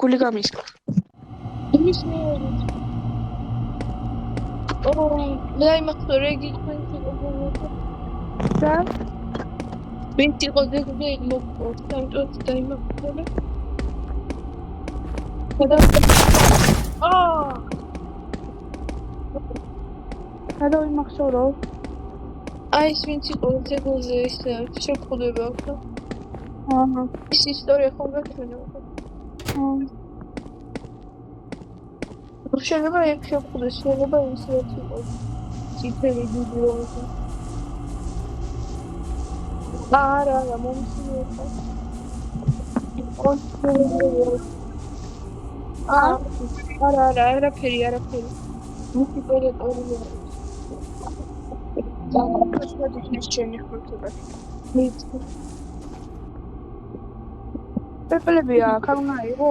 გული გამისკა. იმის მეერით. მე იმახსოვ რეგი თქვენს იყო. და ვინც იყო ზეგზე მოყვა, სამწუხაროდ დაიმახსოვრე. რა ვიმახსოვრო? აი ეს ვინც იყო ზეგზე ის შეხვდება ხო? აჰა. ის ისტორია ხომ გაჩვენებოდა? შეიძლება იქ შეხვდეს, შეიძლება ის ერთ იყოს. ციფერი დიდი როლი. არა, მომსმინე. არა, არაფერი. მისი ტერიტორია. ეს ჩემი ხმელთება. პეპელებია, ქალუნა იყო?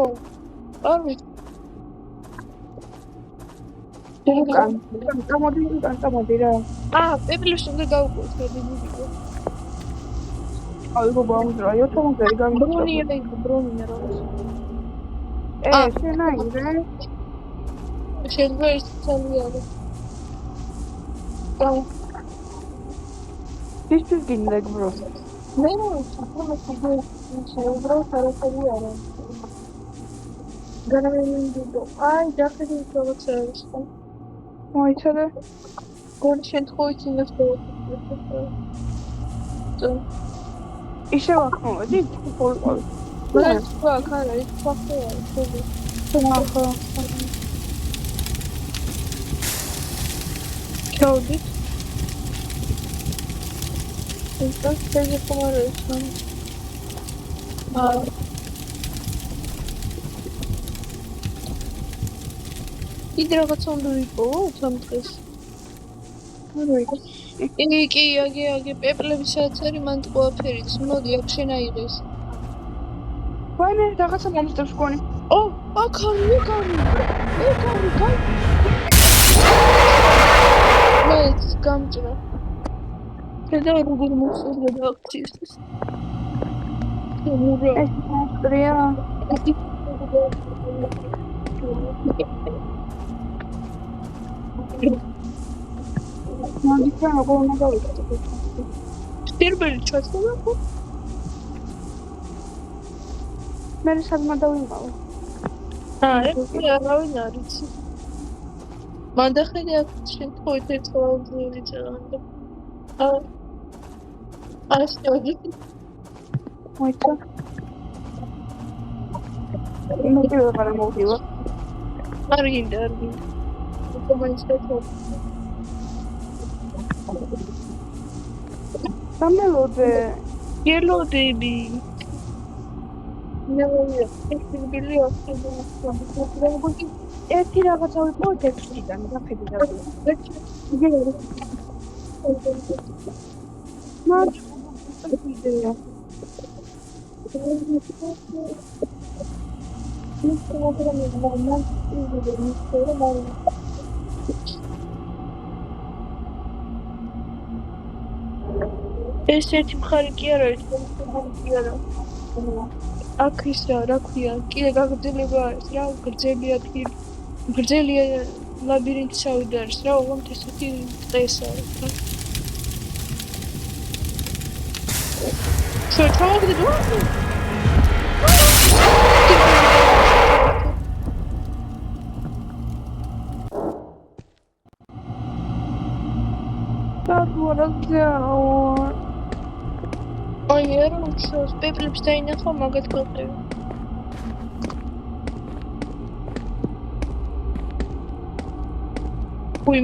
არ ვიცი. კანტამოდი რა. პეპელებს უნდა გავუკვირთ, დიდი. აიგო ბაუნდრა, იოთომზე გამიგო. ბრონია რა. შენაირე? შეიძლება ის ძალიან. ისიც გინდა გბრო. მე საერთოდ არა. განამინდო. ჯახეთი პროვოცებს. მოიცადე? გონი შემთხვევით იმას ისე ვახმოვედი? ყოველ. მაგრამ არა, ის ფაქტია, ახლა. ჩაუდით. ეს დასწრებული ხომარეა. კიდე რაღაც უნდა იყოს ამ დღეს. კი, აგი პეპლების სადაც არის მან ყველაფერიც. მოდი აქ შენაიღეს. ვაიმე, რაღაცა მომწევს გონი. აქ მეც გამჭრა. შედა როგორ მოსწრდა აქციის. ეს მოსტრია. მოდიქა როგორ უნდა გავიქცე. პირველი ჩასულა ხო? მე სადმა დავიმალო. ეს არავინ არ იცი. მანდახედი აქ შემთხვევით ერთხოველი წავიდა. ასწოდი. მოიცა. მე ვიღარ მოვივა. არ გინდა. კომენტსტო. სამელოდე. გელოდები. ერთი რაღაცა ვიყო ტექსტიდან დახედე. მარტივია. ეს ერთი მხარი კი არა, ეს კი არა. აქ ის რა ქვია, კიდე გაგრძელება არის რა, გრძელია ლაბირინთი შავი არის რა, ოღონდ ესეთი წეს არის რა. ჩავაგდები? არა, უშოს პეპლებს დაინახო, მაგათ გავყევი.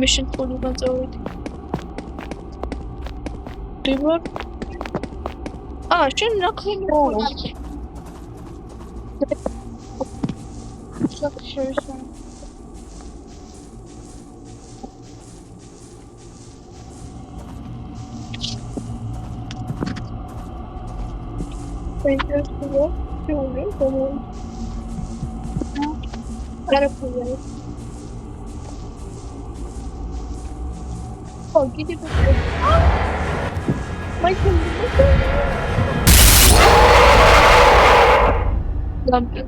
მე შემთხვევით განწოვედი. დიბარ. შენ ნაკლები მოდი. შევისვენ. Interesting. Oh, gidip Michael. Lampi.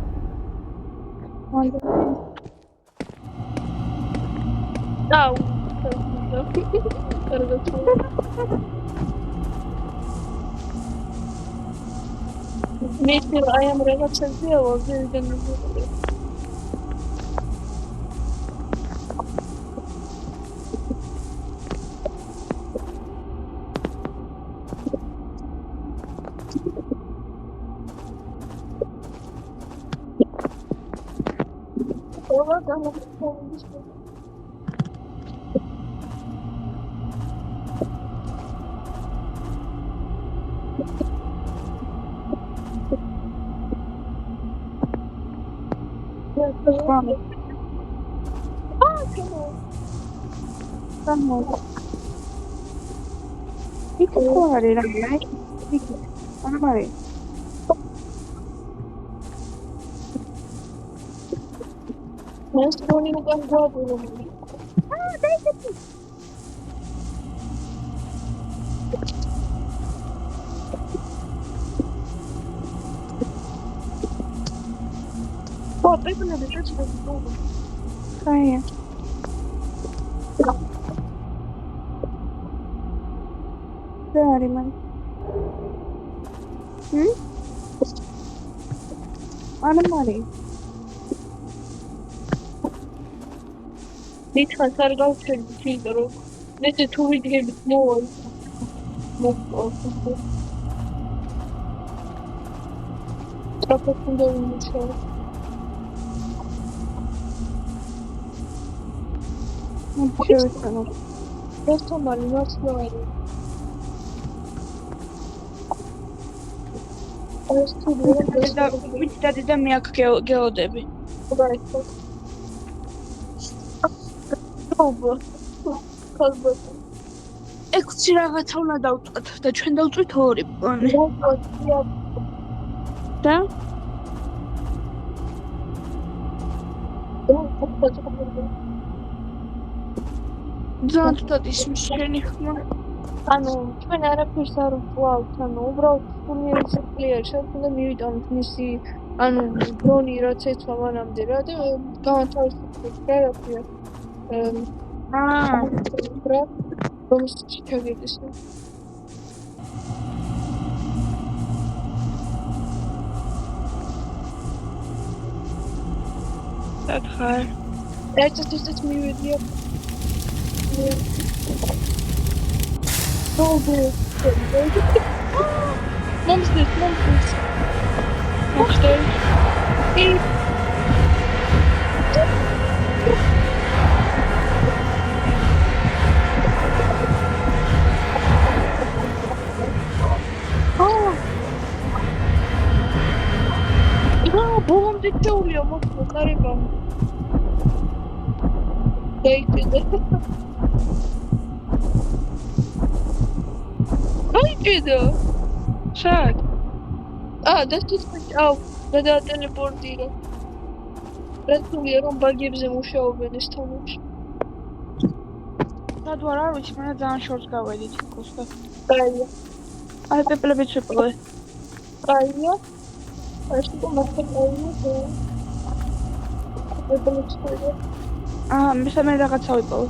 Au. Neyse ayağım relaxed diye o yüzden Tamam. Hiç kuarı lan ben. Hiç. Ana bari. Ben Sony'nin galiba bulurum. Pô, pega na defesa do jogo. Hayır. Sorry man. Hı? Ana bari. Lütfen sargal çözdür o. Neyse tuğ diye bitme o. Kafasında olmuş o. Bir şey olsun. Nasıl var? Nasıl var? Vidite mi jak geodebi. Bıraktım. Oldu. Kazdı. Ekstra თავნა დავწყვეტ და ჩვენ დავწვით ორი მგონი. და ძალიან თუდად ისმის შენი ხმა. ანუ ჩვენ არაფერს არ ვყავთ, ანუ უბრალოდ უნივერსიტეტი არ შეგვიძლია მივიტანოთ მისი ანუ დრონი რაც ეცვა მანამდე რა და გავანთავისუფლოთ რა ქვია. რა რომის ჩიტაგეთის. დათხარ. ერთად მივიდია. Mums this. Mochtej. Babam ciddi oluyor mutlu gariban. Haydi. Şak. Das ist nicht auf. Da teleportieren. Retulieren bagibze მუშაობენ ეს თამაში. რატო არ ვიცი, მაგრამ ძალიან შორს გავედით იქოს და. აია. აი პეპლებიც ვიპოვე. აია. ეს თუ მოხდება. პეპლებიც ვიპოვე. მესამე რაღაცა ვიპოვე.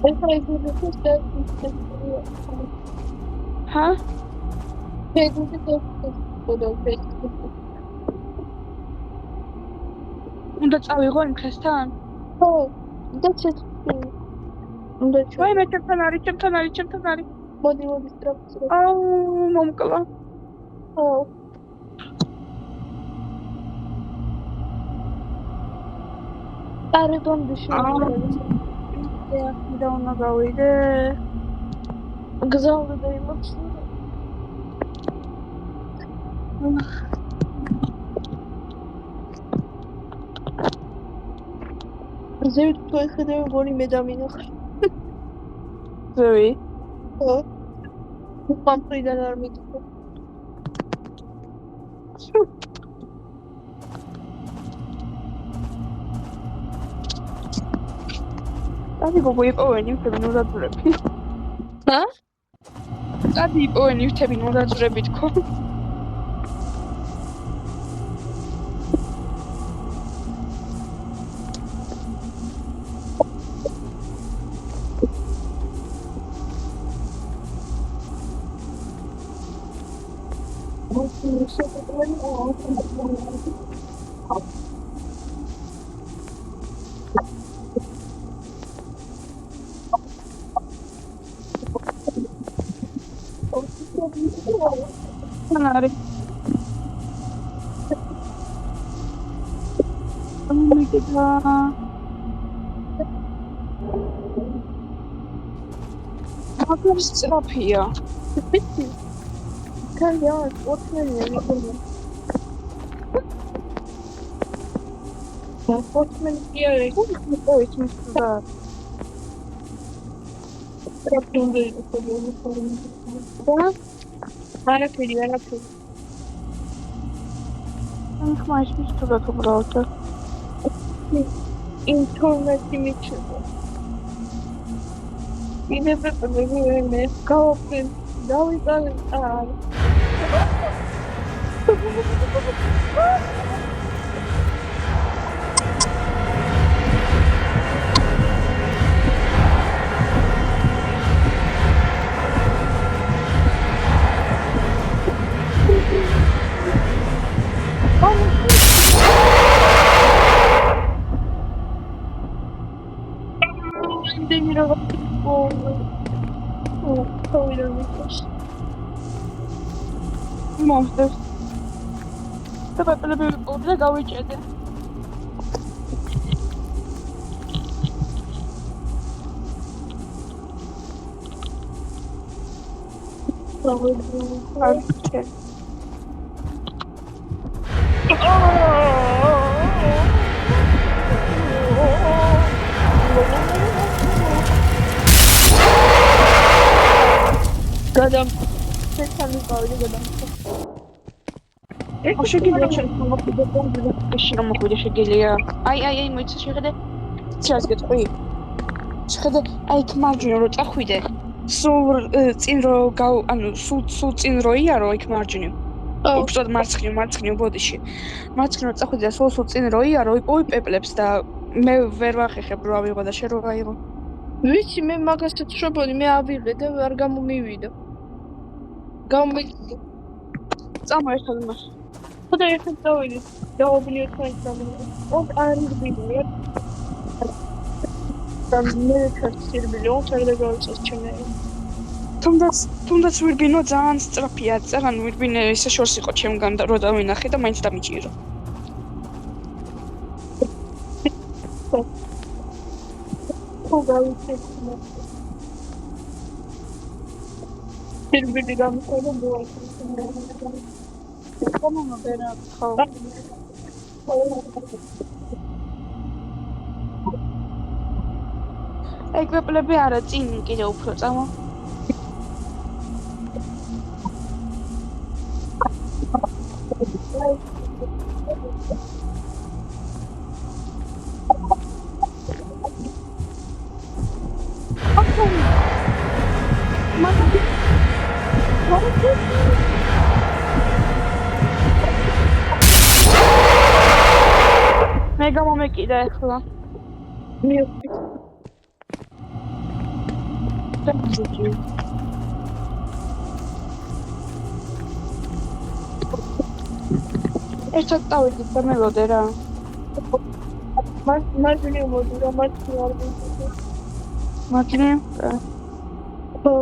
ეს აიგებს და ჰა? უნდა წავიღო იმ ხესთან? ხო, და ცეცხლი. უნდა ვაი, მე ჩემთან არის. მოდი სტრაფს. აუ, მომკლა. ხო. არე დონდიში. და უნდა გავიდე. გზავდა და იმოჩი. ზევით თუ ეხედავ მგონი მე დამინახე. ზევი? ხო. პამპრიდან არ მიდიხო. Tady gogó იპოვენი მთები ნურაძურები. ჰა? Tady იპოვენი მთები ნურაძურები თქო. თან არის. მიგდა. აკურს წაფია. კანია, ოთხმენია მიგონა. ოთხმენი კი არის. ის მისდა. ტრაპუნდი და არაფერი. ან ხმაშ მისდა უბრალოდ. ინტერნეტი მიჩნდა. ინებები მე გავაფრენ დავიტანე არ. Monsters. Da pepelebe orada გავიჭედე. გადამ სეცანი გავიდე გადამ. შეგიძლია შემოხვიდე შეგიძლია. აი მოიცა შეხედე. ჩას გეტყვი. შეხედე აი იქ მარჯვნივ რო წახვიდე. სულ წინ რო სულ წინ რო იარო იქ მარჯვნივ. უბრალოდ მარცხნივ ბოდიში. მარცხნივ წახვიდე და სულ წინ რო იარო იპოვი პეპლებს და მე ვერ ვახეხებ რო ავიღო და შე რო აიღო. ვიცი მე მაგასაც შობოდი მე ავიღე და არ გამომივიდა. გამომივიდა. წამო ერთად მას. ხოდა ერთად დავიდე. დაობლიო თქვენ გამოვიდა. ოკ არის ვიდეო. და მე ჩასირბილი ოღონდ გავიწეს ჩემი. თუნდაც ვირბინო ძალიან სწრაფია, ძალიან ვირბინე ისე შორს იყო ჩემგან და რო დავინახე და მაინც დამიჭირო. სირბილი გამოსადა მოაქვს. კომონა ბერა ხო. ეკვიპლები არა წინ კიდე უფრო წამო. მე გამომეკიდა ახლა. ერთად დავიდით და მელოდე რა. მარჯვნივ მოდი რა მარჯვნივ არ ვიცი. მარჯვნივ? ხო.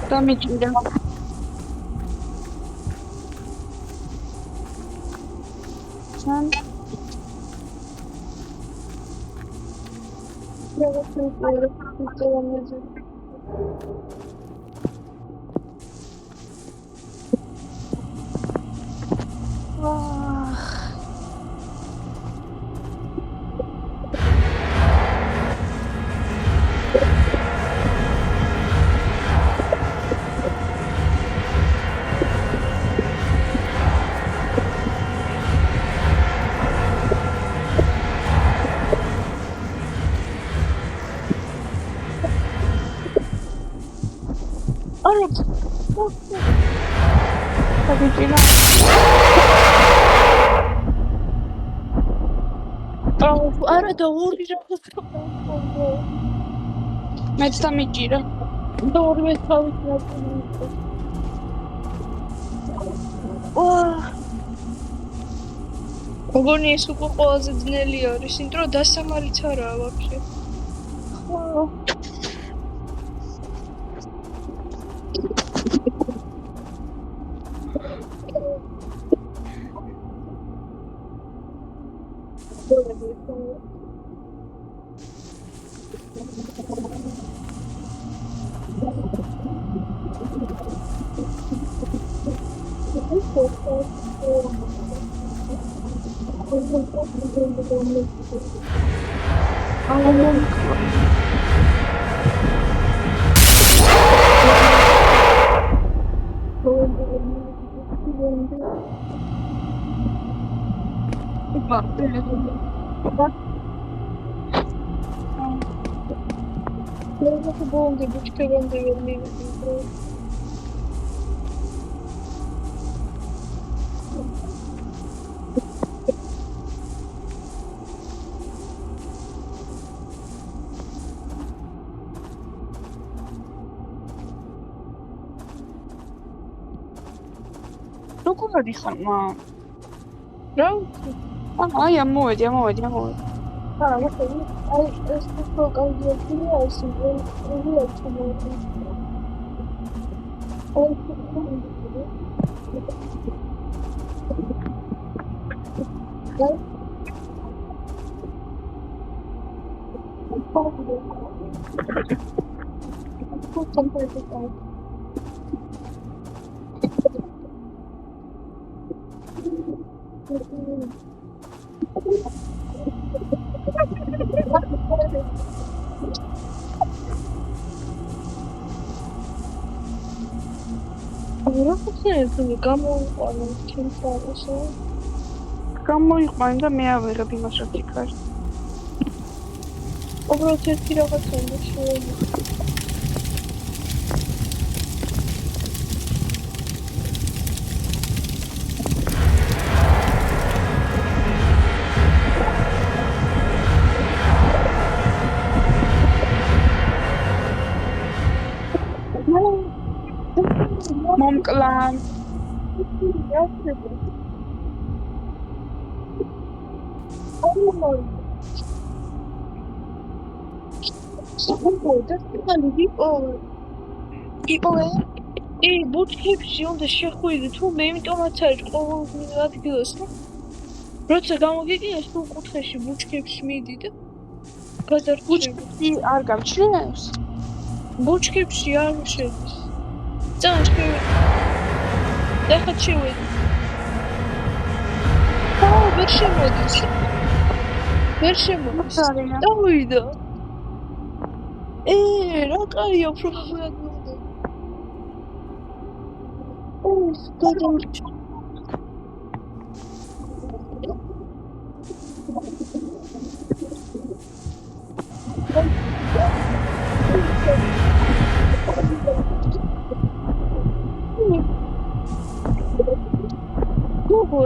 დამიჭირა. სან დამიჭირა. არა და ორი რეფერენსი მეც დამიჭირა. და ორივე თავის ნაწილი. მგონი ეს უკვე ყველაზე ძნელი არის, იმიტომ რომ დასამალიც არაა ვაფშე. Бомби, бучка бомби верни. როგორ არის ხან? რა? აი, ამოვედი. აა, მოხდი. აი, ეს უფრო კაუდიოა, ეს უფრო ჩამოვიდი. რა ხდება? გამოიყვანო ჩემსავსო. გამოიყვანე და მე ავიღებ იმას რა თქარ. უბრალოდ ერთი რაღაცა უნდა შევიდე. მომკლან. ბუთქებში უნდა შეხვიდე თუ მე იმიტომაც არის ყოველ ადგილას როცა გამოგიგიეს თუ კუთხეში ბუჩქებში მიდი და ბუჩქებში არ გამჩნევს? ბუჩქებში არ შედის ძალიან შევედი ეხლა შევედი ვერ შემოდის დავიდა რა კაია პრობლემაა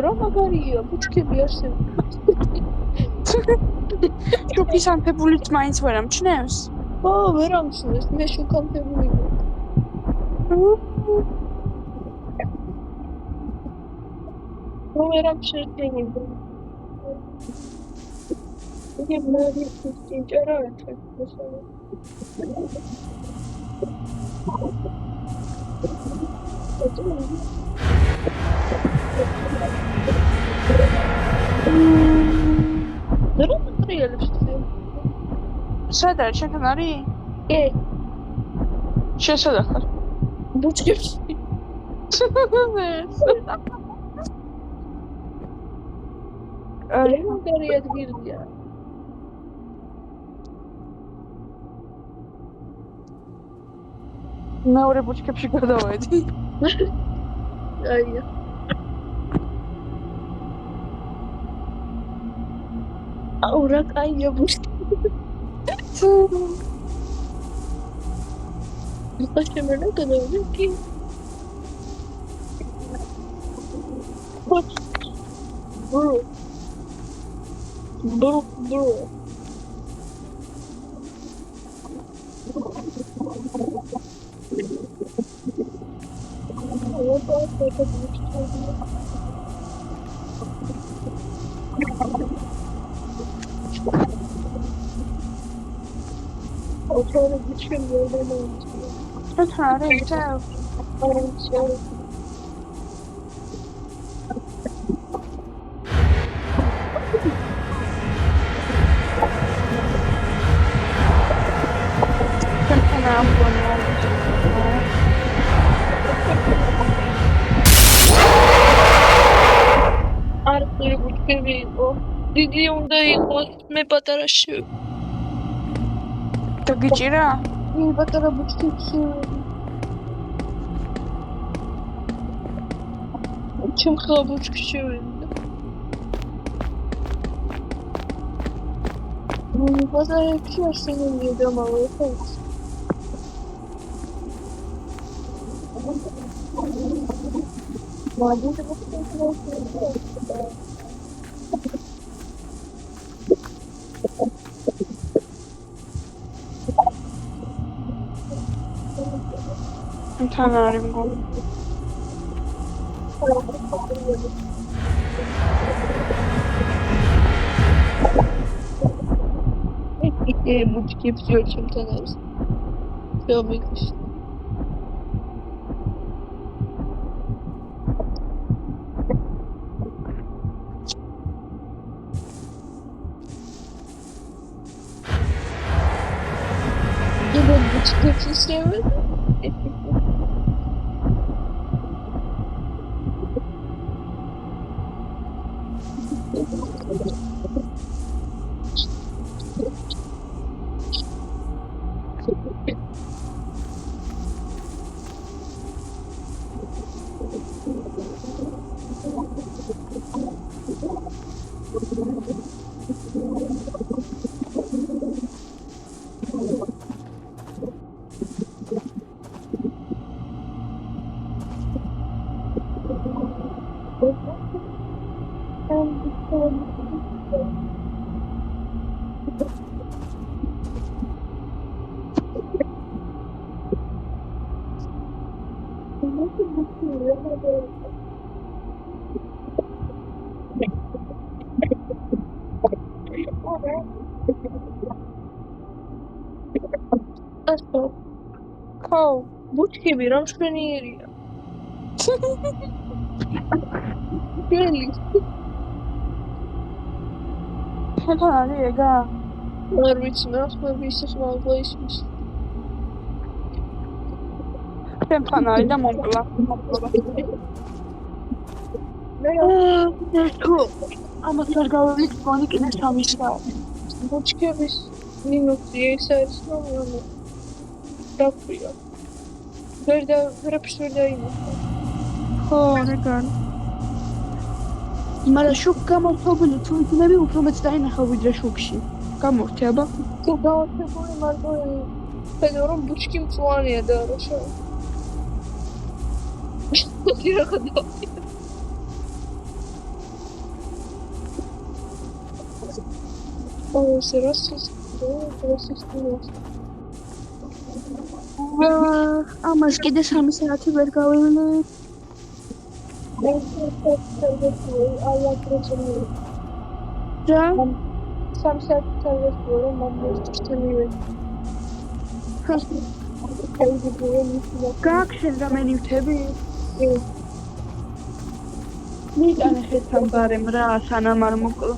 რა მაგარია ბუჩქები არსებობს შუქის ანთებულიც მაინც ვერ ამჩნევს? ვერ ამჩნევს, მე შუქამთებული ვარ. ვერ ამჩნევს. იგი მოდის ჭინჭარა ერთად. რა მატრიალებს ხარ? სად არის შენთან არის? კი, შენ სად ხარ? ბუჩქებში. მაგარი ადგილია. მეორე ბუჩქებში გადავედი. აია. აუ რა კაია ბუჩქი. იყო შემენა გადავედი კი. Bro. Oturdu bütün yerden oldu. შენთან არის ჩავ. შენთან ამბონია. არც ბუჩქები იყო. დიდი უნდა იყოს, მე პატარაში. დაგიჭირა? მე პატარა ბუჩქებში. ჩემხლა ბუჩქში ვინდა. პატარებში არსენია დამალე ხო? შენთან არის მგონი. ბუჩქებში ვერ ჩემთან არის. შეომიგში. Bıçkı sevmedim. ხო, ბუჩქები რა მშვენიერია. გელი. შენთან არის ეგა? არ ვიცი, მე ახლა ვისის მაგვა ისმის. შენთან არის და მომკლა. ხო, ამას არ გავიგე, მგონი კიდე 3 საათი. ბუჩქების მინუსი ეს არის, რომ დაფრია. ვერაფერს ვერ დაიმოხდა. ხო, რეგან. მაგრამ შუქ გამორთებული თუ იქნები უფრო მეც დაინახა ვიდრე შუქში. გამორთე აბა. თუ გამორთებული მარტო ხედავ რომ ბუჩქი მწვანეა და რა შევ. კი რა ხდება? ო, სერასის, ამას კიდე 3 საათი ვერ გავივლი. რა? 3 საათი თავისუფლად რომ მომწწნივე. გააქშენ რა მენივთები? მიტანე ხეთთან ბარემ რა სანამ არ მოკლა.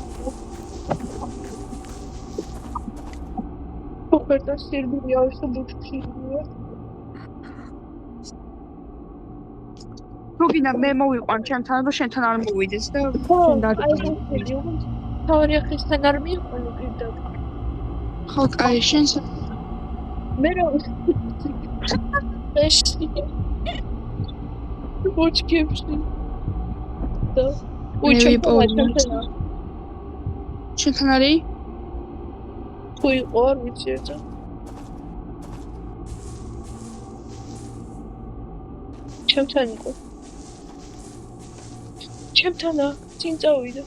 ოღონდ სირბილია ის ბუჩქი. თუ გინდა მე მოვიყვან ჩემთან და შენთან არ მოვიდეს და შენ დაგიყვანე. თავი ახისთან არ მიიყვანე პირდაპირ. ხო, კაი, შენს მე რა ეში ბუჩქებში და შენთან არის? თუ იყო არ ვიცი ეცა. ჩემთან იყო. ჩემთანა წინ წავიდა.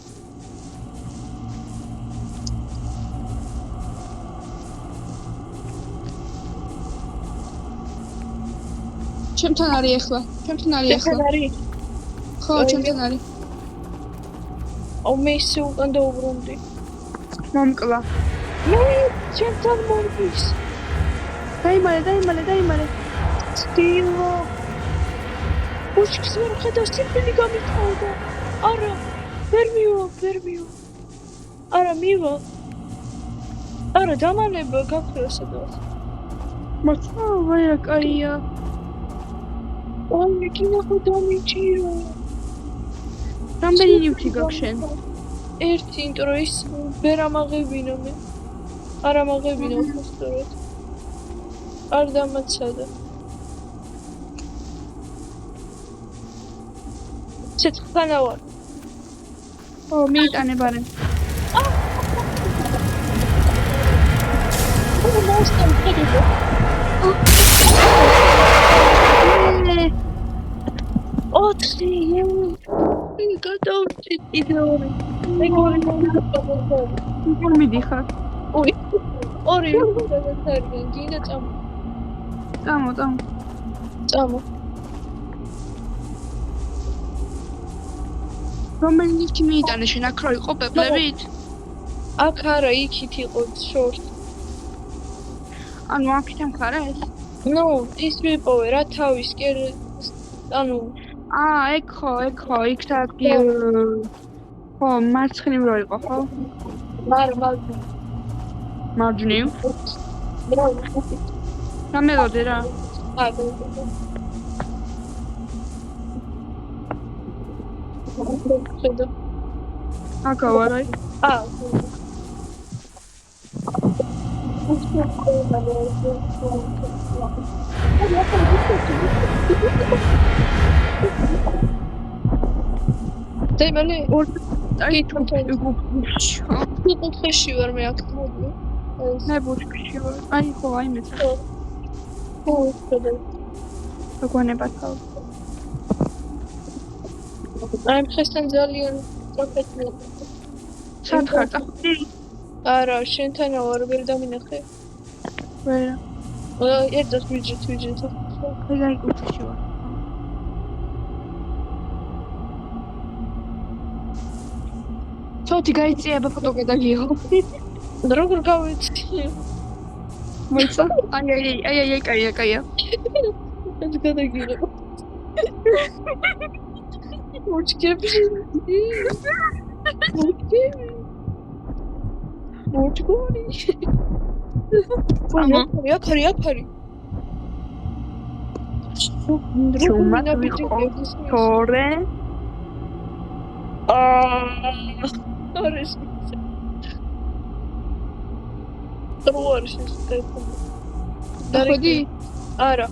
ჩემთან არის ახლა. ჩემთან არის ახლა. ხო, ჩემთან არის. მე ისე უკან დაუბრუნდი. მომკლა. მე ჩემთან მომდის. დაიმალე. სტილო. ბუჩქს ვერ ხედავს, ციფრილი გამიწევდა. არა, ვერ მივა. არა, მივა. არა, დამალება გაქრა სადაც. მოცა, ვაი, კაია. ой, კინახო დამიჭირო. რამდენი ნივთი გაქვს შენ? 1, იმიტომ რომ ის ვერ ამაღებინა მე. არ ამაღებინა უბრალოდ. არ დამაცადა. ცეცხლანა ვარ. ო, მიიტანე ბარემ. მოსთან ხედავ. გადავჭი იდეური. ეგორი როგორ მიდიხარ? ორი გადაცარგენ გინდა წამო. რომელი ნივთი მიიტანე შენ აქ რო იყო პეპლებით? აქ არა, იქით იყო შორტ. ანუ აქეთ ამხარეს? ნუ, ის მიპოვე რა თავის კი ანუ ეგ ხო, იქ თაგი ხო, მარცხნივ რო იყო, ხო? მარჯვნივ? რა მელოდე რა? აკავარაი? დაიმალე აი ხეში ვარ მე აქ მოდი. მე ბუჩქში ვარ. აი ხო, აი მეც. ხო, შედა. გოგონებათო. აი ხესთან ძალიან პროფესია. სად ხარ წახდი? არა, შენთან ვარ, ვერ დამინახე. ვერა. ერთად ვიჯით. აი კუთხეში ვარ. ცოტი გაიწიება ფოტო გადაგიღო. როგორ გავიცი? მოიცა? აი, კაია. ეს გადაგიღო. ბუჩქებში. ბუჩქური. აფარი. ჩუმად ვიყო. თორე. არის. ტრუარში სტეფო. დახვედი? არა.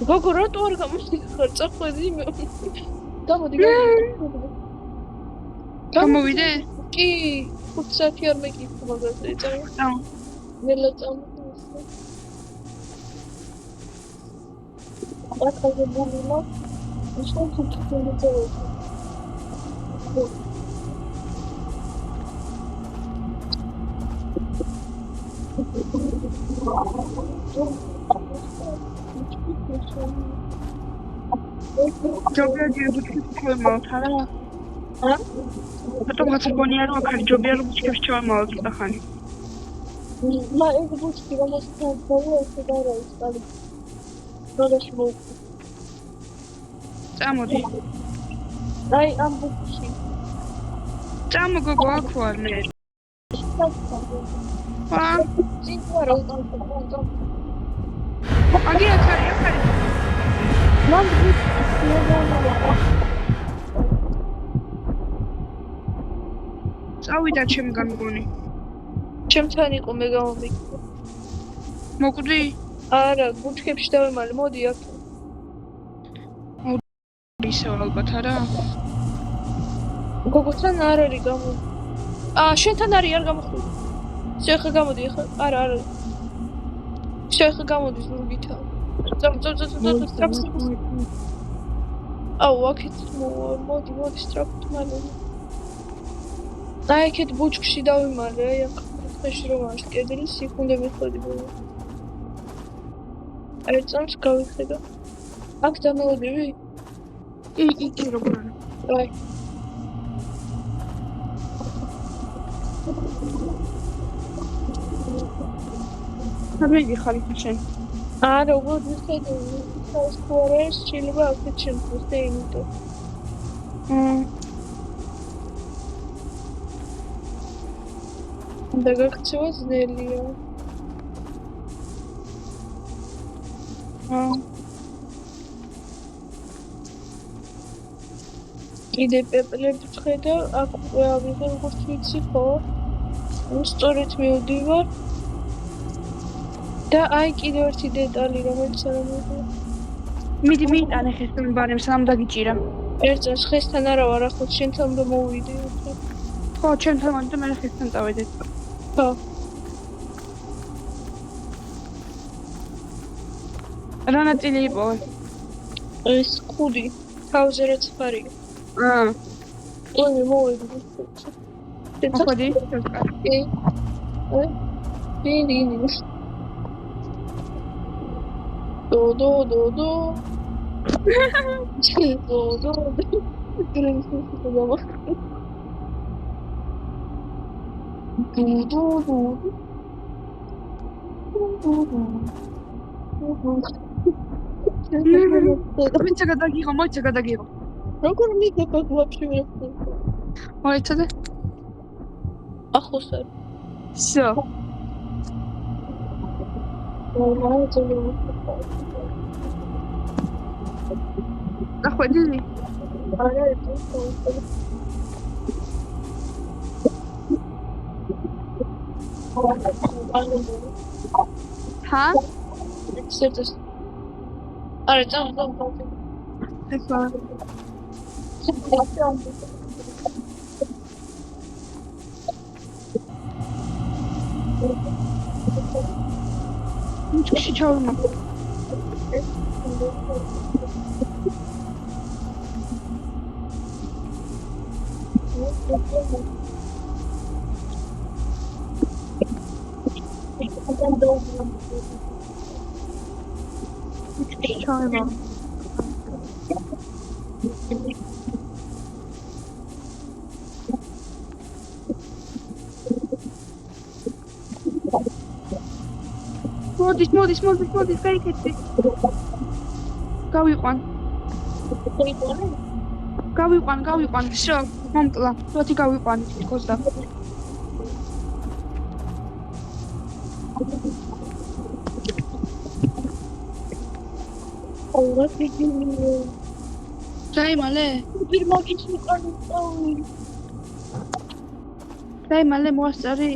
გოგო რატო არ გამოდიხარ? წახვედი მე. გამოდი. გამოვიდე? კი, 5 საათი არ მეკითხა მაგაზე, წავა. ნელა წამოდი. ახლა ბულმა. ისე თქვენ ჯობია ჯერჯერობით შევმალოთ არა? რატომაც მგონია რომ აქ ჯობია რომ ბუჩქებს შევმალოთ ხანი. მა ეს ბუჩქი რომელსაც დავწერე ესე და რა ის კალი. როდესაც მოვიდა. წამოდი. აი ამ ბუჩქში. წამო გოგო აქ ვარ მე. ძინვარო აგი აქ არის. მან წავიდა ჩემგან მგონი. ჩემთან იყო მე გამომიქცე. მოკვდი? არა, ბუჩქებში დავემალე, მოდი აქ. ისევ ალბათ არა? გოგოთან არ არის გამო. შენთან არის არ გამოხვდი. შეხა გამოდი ახლა. არა. შეხა გამოდი ზურგითა. წამ. აუ, აქეთ მოდი სტრაფით მალე. აი აქეთ ბუჩქში დავიმალე, აი აქ ხეში რომ არის კედელი, სიქუნდე მიხოდი ბოლო. აი წამს გავიხედა. აქ დამოვიდები? კი როგორ არა. აი სამედი ხარ შენ. არა, უბრალოდ ვიხედე, ის ხوارეს შეიძლება აქეთ შენ ფუსტე იმიტო. და გაქცევა ძნელია. კიდე პეპლებს ვხედა, აქ ავიღე როგორც ვიცი ხო? სწორედ მივდივარ. და აი კიდე ერთი დეტალი რომელიც არ მოვიდა. მიდი მიიტანე ხესთან ბარემს ამ დაგიჭირა. ერთს ხესთან არა ვარ, ახლა შენთან რომ მოვიდე. ხო, ჩემთან მოდი და მე ხესთან წავიდე. ხო. რა ნაწილი იპოვე? ეს ხუდი, თავზე რაც ფარია. ой, მოვიდი. მოდი, ბინინი. დო. დო. გრინსი ხდება. მოიცა გადაგიღო. როგორ მიგება ვაფშე ვერ ხდება? მოიცადე? ახლოს არის. всё. ახვედი? არა, ჰა? სერტეს. არა, წამ. ეხლა ბუჩქში ჩავმა. ჩავმა. მოდის, გაიქეცი. გავიყვან. всё, მომკლა. თოთი გავიყვანი თქოს და. აუ, გიგინი. დაიმალე? გირმაკის უკან წავი. დაიმალე მოასწარი?